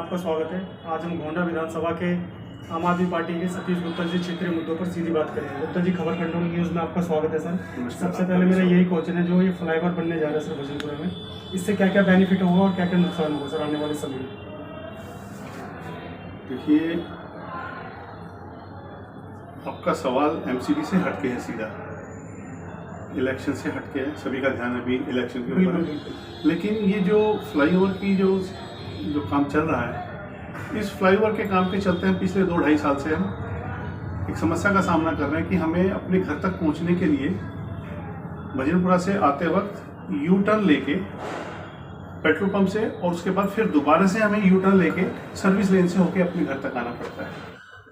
आपका स्वागत है। आज हम गोंडा विधानसभा के आम आदमी पार्टी के सतीश गुप्ता जी क्षेत्रीय मुद्दों पर सीधी बात करेंगे। गुप्ता जी, खबर कंट्रोल न्यूज़ में आपका स्वागत है सर। सबसे पहले मेरा यही क्वेश्चन है, जो ये फ्लाईओवर बनने जा रहा है सर भजनपुरा में, इससे क्या क्या बेनिफिट होगा और क्या क्या नुकसान होगा सर आने वाले समय में? देखिए, आपका सवाल एमसीडी से हटके है, सीधा इलेक्शन से हटके है। सभी का ध्यान अभी इलेक्शन के ऊपर है। लेकिन ये जो फ्लाईओवर की जो काम चल रहा है, इस फ्लाईओवर के काम के चलते हम पिछले 2-2.5 साल से हम एक समस्या का सामना कर रहे हैं कि हमें अपने घर तक पहुंचने के लिए भजनपुरा से आते वक्त यू टर्न लेके पेट्रोल पंप से, और उसके बाद फिर दोबारा से हमें यू टर्न लेके सर्विस लेन से होके अपने घर तक आना पड़ता है।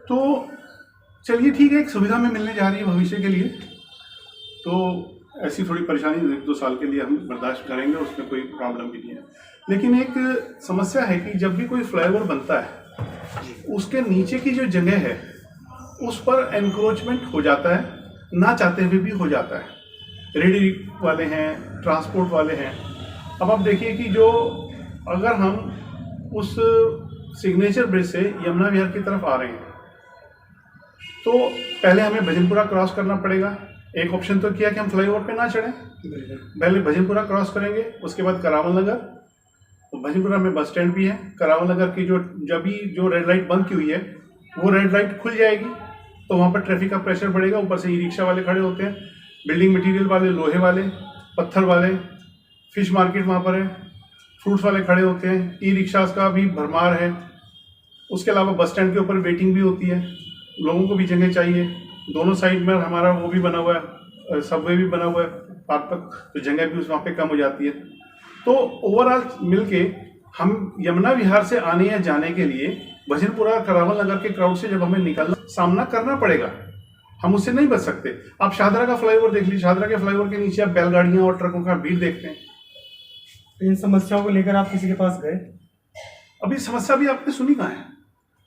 तो चलिए ठीक है, एक सुविधा में मिलने जा रही है भविष्य के लिए, तो ऐसी थोड़ी परेशानी 1-2 साल के लिए हम बर्दाश्त करेंगे, उसमें कोई प्रॉब्लम भी नहीं है। लेकिन एक समस्या है कि जब भी कोई फ्लाईओवर बनता है, उसके नीचे की जो जगह है उस पर एनक्रोचमेंट हो जाता है, ना चाहते हुए भी हो जाता है। रेडी वाले हैं, ट्रांसपोर्ट वाले हैं। अब आप देखिए कि जो अगर हम उस सिग्नेचर ब्रिज से यमुना विहार की तरफ आ रहे हैं, तो पहले हमें भजनपुरा क्रॉस करना पड़ेगा। एक ऑप्शन तो किया कि हम फ्लाईओवर पे ना चढ़ें, पहले भजनपुरा क्रॉस करेंगे, उसके बाद करावल नगर। तो भजनपुरा में बस स्टैंड भी है। करावल नगर की जो रेड लाइट बंद की हुई है, वो रेड लाइट खुल जाएगी, तो वहाँ पर ट्रैफिक का प्रेशर बढ़ेगा। ऊपर से ई रिक्शा वाले खड़े होते हैं, बिल्डिंग मटेरियल वाले, लोहे वाले, पत्थर वाले, फिश मार्केट वहाँ पर है, फ्रूट्स वाले खड़े होते हैं, ई रिक्शाज का भी भरमार है। उसके अलावा बस स्टैंड के ऊपर वेटिंग भी होती है, लोगों को भी जगह चाहिए। दोनों साइड में हमारा वो भी बना हुआ है, सबवे भी बना हुआ है पार्क तक, तो जगह भी उस वहाँ पे कम हो जाती है। तो ओवरऑल मिलके हम यमुना विहार से आने या जाने के लिए भजनपुरा करावल नगर के क्राउड से जब हमें निकलना सामना करना पड़ेगा, हम उससे नहीं बच सकते। आप शाहदरा का फ्लाईओवर देख लीजिए, शाहदरा के फ्लाईओवर के नीचे आप बैलगाड़ियाँ और ट्रकों का भीड़ देखते हैं। इन समस्याओं को लेकर आप किसी के पास गए? अभी समस्या भी आपने सुनी कहाँ है?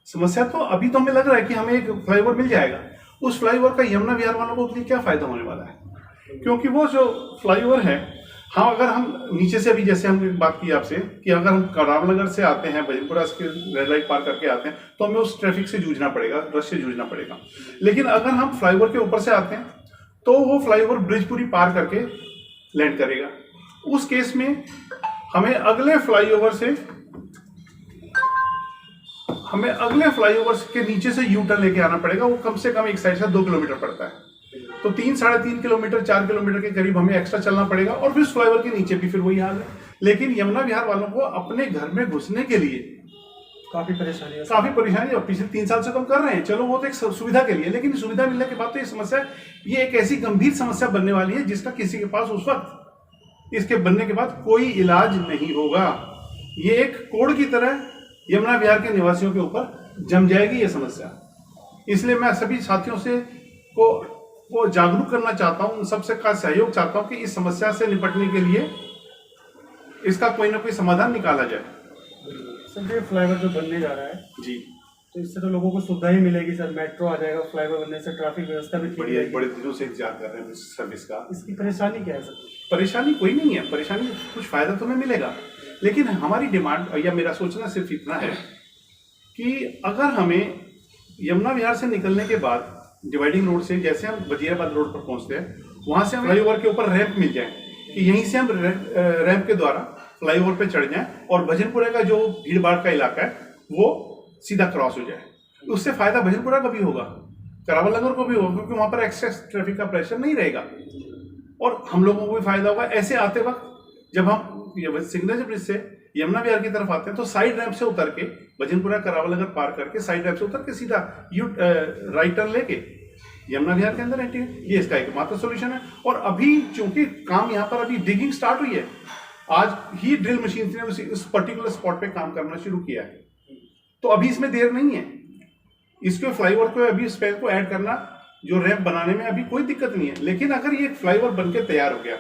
समस्या तो अभी तो हमें लग रहा है कि हमें एक फ्लाईओवर मिल जाएगा। उस फ्लाईओवर का यमुना विहार वालों को लिए क्या फायदा होने वाला है? क्योंकि वो जो फ्लाईओवर है, हाँ, अगर हम नीचे से, अभी जैसे हमने बात की आपसे कि अगर हम करावल नगर से आते हैं, भजनपुरा के रेड लाइट पार करके आते हैं, तो हमें उस ट्रैफिक से जूझना पड़ेगा, रश से जूझना पड़ेगा। लेकिन अगर हम फ्लाईओवर के ऊपर से आते हैं, तो वो फ्लाईओवर ब्रिज पूरी पार करके लैंड करेगा। उस केस में हमें अगले फ्लाईओवर के नीचे से यू टर्न लेके आना पड़ेगा। वो कम से कम एक साइड से 2 किलोमीटर पड़ता है, तो 3-3.5 किलोमीटर, 4 किलोमीटर के करीब हमें एक्स्ट्रा चलना पड़ेगा। और फिर फ्लाईओवर के नीचे भी फिर वही हाल है। लेकिन यमुना विहार वालों को अपने घर में घुसने के लिए काफी परेशानी और पिछले 3 साल से तो हम कर रहे हैं। चलो, वो तो एक सुविधा के लिए, लेकिन सुविधा मिलने के बाद तो ये समस्या, ये एक ऐसी गंभीर समस्या बनने वाली है जिसका किसी के पास उस वक्त, इसके बनने के बाद कोई इलाज नहीं होगा। ये एक कोड़ की तरह यमुना विहार के निवासियों के ऊपर जम जाएगी ये समस्या। इसलिए मैं सभी साथियों से को जागरूक करना चाहता हूं, उन सबसे का सहयोग चाहता हूं कि इस समस्या से निपटने के लिए इसका कोई ना कोई समाधान निकाला जाए। सर, ये फ्लाईओवर जो बनने जा रहा है जी, तो इससे तो लोगों को सुविधा ही मिलेगी सर। मेट्रो आ जाएगा, फ्लाईओवर बनने से ट्रैफिक व्यवस्था भी बड़े दिनों से इंतजार कर रहे हैं इस सर्विस का। इसकी परेशानी क्या है सर? परेशानी कोई नहीं है, परेशानी कुछ फायदा तो हमें मिलेगा, लेकिन हमारी डिमांड या मेरा सोचना सिर्फ इतना है कि अगर हमें यमुना विहार से निकलने के बाद डिवाइडिंग रोड से, जैसे हम वजीराबाद रोड पर पहुंचते हैं, वहां से हमें फ्लाईओवर के ऊपर रैंप मिल जाए, कि यहीं से हम रैंप के द्वारा फ्लाईओवर पे चढ़ जाएं और भजनपुरा का जो भीड़ भाड़ का इलाका है वो सीधा क्रॉस हो जाए। उससे फायदा भजनपुरा का भी होगा, करावल नगर को भी होगा, क्योंकि वहां पर एक्सेस ट्रैफिक का प्रेशर नहीं रहेगा और हम लोगों को भी फायदा होगा। ऐसे आते वक्त जब हम सिग्नेचर ब्रिज से यमुना विहार की तरफ आते हैं, तो साइड रैंप से उतर के भजनपुरा करावल नगर पार करके साइड रैंप से उतर के सीधा राइट टर्न लेके यमुना विहार के अंदर एंट्री, ये इसका एकमात्र सॉल्यूशन है। और अभी चूंकि काम यहाँ पर अभी डिगिंग स्टार्ट हुई है, आज ही ड्रिल मशीन ने उस पर्टिकुलर स्पॉट पे काम करना शुरू किया है, तो अभी इसमें देर नहीं है। इसके फ्लाईओवर को अभी स्पैन को ऐड करना, जो रैंप बनाने में अभी कोई दिक्कत नहीं है। लेकिन अगर ये फ्लाईओवर बनके तैयार हो गया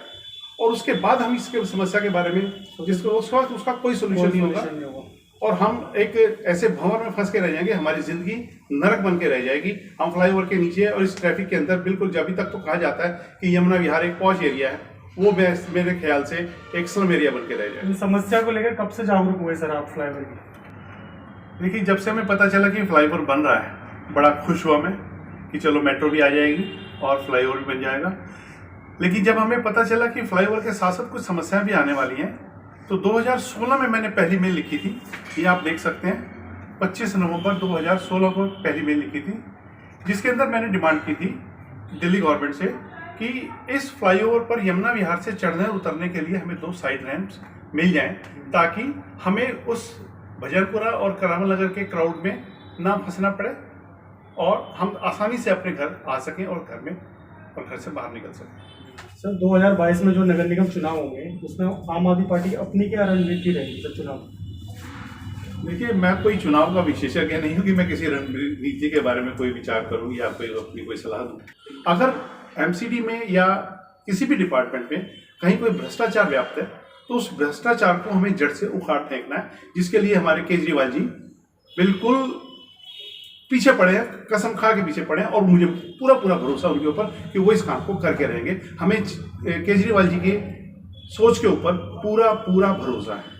और उसके बाद हम इसके समस्या के बारे में जिसको उसका कोई सोल्यूशन नहीं होगा और हम एक ऐसे भंवर में फंस के रह जाएंगे, हमारी जिंदगी नरक बन के रह जाएगी। हम फ्लाईओवर के नीचे और इस ट्रैफिक के अंदर बिल्कुल, अभी तक तो कहा जाता है कि यमुना विहार एक पॉश एरिया है, वो मेरे ख्याल से एक स्लम एरिया बन के रह जाए। समस्या को लेकर कब से जागरूक हुए सर आप फ्लाईओवर की? देखिए, जब से हमें पता चला कि फ्लाईओवर बन रहा है, बड़ा खुश हुआ मैं कि चलो मेट्रो भी आ जाएगी और फ्लाईओवर भी बन जाएगा। लेकिन जब हमें पता चला कि फ्लाईओवर के साथ साथ कुछ समस्याएं भी आने वाली हैं, तो 2016 में मैंने पहली मेल लिखी थी। ये आप देख सकते हैं, 25 नवंबर 2016 को पहली मेल लिखी थी, जिसके अंदर मैंने डिमांड की थी दिल्ली गवर्नमेंट से कि इस फ्लाईओवर पर यमुना विहार से चढ़ने और उतरने के लिए हमें 2 साइड रैंप्स मिल जाएं, ताकि हमें उस भजनपुरा और करावल नगर के क्राउड में ना फंसना पड़े और हम आसानी से अपने घर आ सकें और घर से बाहर निकल सकें। सर 2022 में जो नगर निगम चुनाव होंगे उसमें आम आदमी पार्टी अपनी क्या रणनीति रहेगी सर चुनाव? देखिए, मैं कोई चुनाव का विशेषज्ञ नहीं हूँ कि मैं किसी रणनीति के बारे में कोई विचार करूँ या अपनी कोई सलाह दूँ। अगर एमसीडी में या किसी भी डिपार्टमेंट में कहीं कोई भ्रष्टाचार व्याप्त है, तो उस भ्रष्टाचार को हमें जड़ से उखाड़ फेंकना है, जिसके लिए हमारे केजरीवाल जी बिल्कुल पीछे पड़े हैं, कसम खा के पीछे पड़े हैं, और मुझे पूरा भरोसा उनके ऊपर कि वो इस काम को करके रहेंगे। हमें केजरीवाल जी के सोच के ऊपर पूरा भरोसा है।